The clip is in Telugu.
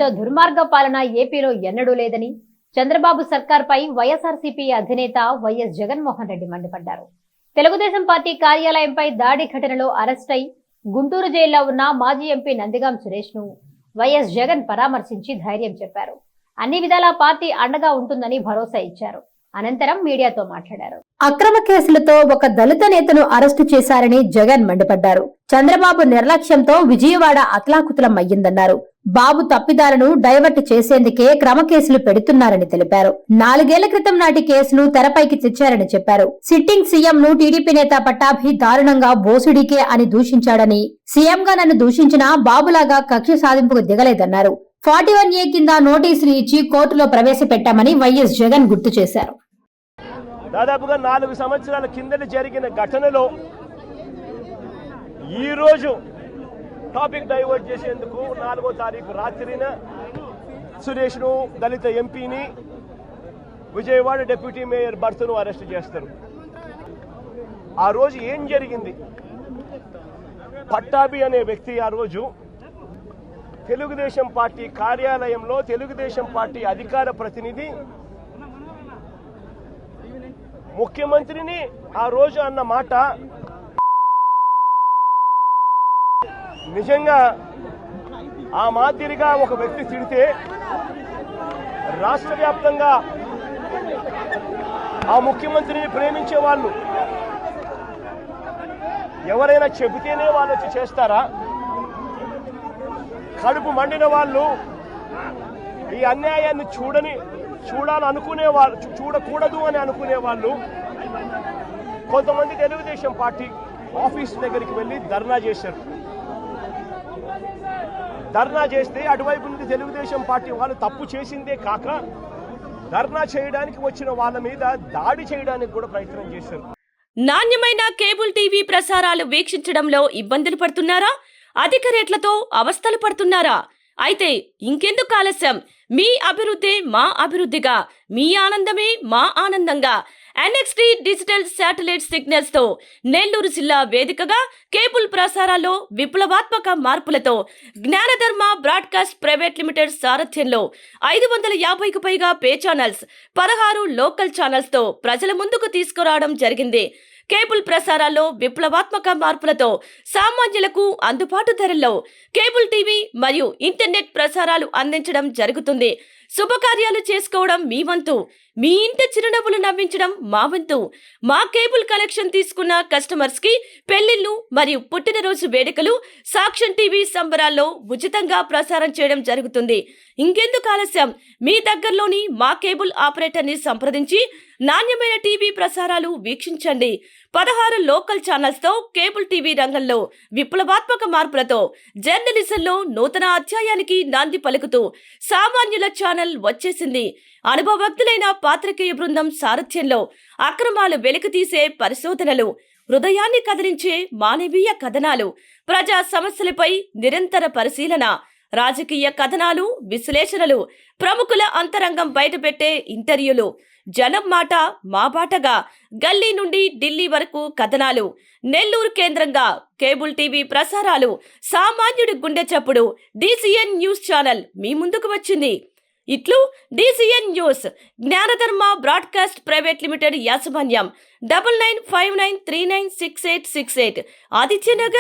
ఇంత దుర్మార్గ పాలన ఏపీలో ఎన్నడూ లేదని చంద్రబాబు సర్కార్పై వైఎస్ఆర్సీపీ అధినేత వైఎస్ జగన్మోహన్ రెడ్డి మండిపడ్డారు. తెలుగుదేశం పార్టీ కార్యాలయంపై దాడి ఘటనలో అరెస్టై గుంటూరు జైల్లో ఉన్న మాజీ ఎంపీ నందిగాం సురేష్ ను వైఎస్ జగన్ పరామర్శించి ధైర్యం చెప్పారు. అన్ని విధాలా పార్టీ అండగా ఉంటుందని భరోసా ఇచ్చారు. అనంతరం మీడియాతో మాట్లాడారు. అక్రమ కేసులతో ఒక దళిత నేతను అరెస్టు చేశారని జగన్ మండిపడ్డారు. చంద్రబాబు నిర్లక్ష్యంతో విజయవాడ అతలాకుతలం అయ్యిందన్నారు. బాబు తప్పిదాలను డైవర్ట్ చేసేందుకే క్రమ కేసులు పెడుతున్నారని తెలిపారు. 4 ఏళ్ల క్రితం నాటి కేసును తెరపైకి తెచ్చారని చెప్పారు. సిట్టింగ్ సీఎం ను టీడీపీ నేత పట్టాభి దారుణంగా బోసుడికే అని దూషించాడని, సీఎంగా నన్ను దూషించినా బాబులాగా కక్ష సాధింపుకు దిగలేదన్నారు. 41A కింద నోటీసులు ఇచ్చి కోర్టులో ప్రవేశపెట్టామని వైఎస్ జగన్ గుర్తు చేశారు. దాదాపుగా 4 సంవత్సరాల కిందట జరిగిన ఘటనలో ఈ రోజు టాపిక్ డైవర్ట్ చేసేందుకు 4వ తారీఖు రాత్రిన సురేష్ ను, దళిత ఎంపీని, విజయవాడ డిప్యూటీ మేయర్ భర్తను అరెస్ట్ చేస్తారు. ఆ రోజు ఏం జరిగింది? పట్టాభి అనే వ్యక్తి ఆ రోజు తెలుగుదేశం పార్టీ కార్యాలయంలో తెలుగుదేశం పార్టీ అధికార ప్రతినిధి ముఖ్యమంత్రిని ఆ రోజు అన్న మాట నిజంగా ఆ మాదిరిగా ఒక వ్యక్తి తిడితే రాష్ట్ర వ్యాప్తంగా ఆ ముఖ్యమంత్రిని ప్రేమించే వాళ్ళు ఎవరైనా చెబితేనే వాళ్ళు వచ్చి చేస్తారా? కడుపు మండిన వాళ్ళు, ఈ అన్యాయాన్ని చూడాలనుకునే వాళ్ళు, చూడకూడదు అని అనుకునే వాళ్ళు కొంతమంది తెలుగుదేశం పార్టీ ఆఫీస్ దగ్గరికి వెళ్ళి ధర్నా చేశారు. ధర్నా చేస్తే అటువైపు నుండి తెలుగుదేశం పార్టీ వాళ్ళు తప్పు చేసిందే కాక ధర్నా చేయడానికి వచ్చిన వాళ్ళ మీద దాడి చేయడానికి కూడా ప్రయత్నం చేశారు. నాణ్యమైన కేబుల్ టీవీ ప్రసారాలు వీక్షించడంలో ఇబ్బందులు పడుతున్నారా? అధిక రేట్లతో అవస్థలు పడుతున్నారా? అయితే ఇంకెందుకు ఆలస్యం? మీ అభివృద్ధి మా అభివృద్ధిగా, మీ ఆనందమే మా ఆనందంగా NXT డిజిటల్ శాటిలైట్ సిగ్నల్స్ తో నెల్లూరు జిల్లా వేదికగా కేబుల్ ప్రసారాల్లో విప్లవాత్మక మార్పులతో జ్ఞానధర్మ బ్రాడ్కాస్ట్ ప్రైవేట్ లిమిటెడ్ సారథ్యంలో 550కు పైగా పే ఛానల్స్, 16 లోకల్ ఛానల్స్ తో ప్రజల ముందుకు తీసుకురావడం జరిగింది. కేబుల్ ప్రసారాల్లో విప్లవాత్మక మార్పులతో సామాన్యులకు అందుబాటు ధరల్లో కేబుల్ టీవీ మరియు ఇంటర్నెట్ ప్రసారాలు అందించడం జరుగుతుంది. శుభకార్యాలు చేసుకోవడం మీ వంతు, మీ ఇంటి చిరునవ్వులు నవ్వించడం మా వంతు. మా కేబుల్ కనెక్షన్ తీసుకున్న కస్టమర్స్ కి పెళ్లిళ్లు మరియు పుట్టినరోజు వేడుకలు సాక్ష్యం టీవీ సంబరాల్లో ఉచితంగా ప్రసారం చేయడం జరుగుతుంది. ఇంకెందుకు ఆలస్యం? మీ దగ్గరలోని మా కేబుల్ ఆపరేటర్ ని సంప్రదించి నాణ్యమైన టీవీ ప్రసారాలు వీక్షించండి. 16 లోకల్ ఛానల్స్ తో కేబుల్ టీవీ రంగంలో విప్లవాత్మక మార్పులతో జర్నలిజంలో నూతన అధ్యాయానికి నాంది పలుకుతూ సామాన్యుల ఛానల్ వచ్చేసింది. అనుభవజ్ఞులైన పాత్రికేయ బృందం సారథ్యంలో అక్రమాలు వెలికితీసే పరిశోధనలు, హృదయాన్ని కదిలించే మానవీయ కథనాలు, ప్రజా సమస్యలపై నిరంతర పరిశీలన, రాజకీయ కథనాలు, విశ్లేషణలు, ప్రముఖుల అంతరంగం బయటపెట్టే ఇంటర్వ్యూలు, జనం మాట మా బాటగా గల్లీ నుండి ఢిల్లీ వరకు కథనాలు, నెల్లూరు కేంద్రంగా కేబుల్ టీవీ ప్రసారాలు, సామాన్యుడి గుండె చప్పుడు DCN న్యూస్ ఛానల్ మీ ముందుకు వచ్చింది. ఇట్లు DCN news, జ్ఞానధర్మ broadcast private limited యాజమాన్యం, 9959396868, ఆదిత్యనగర్.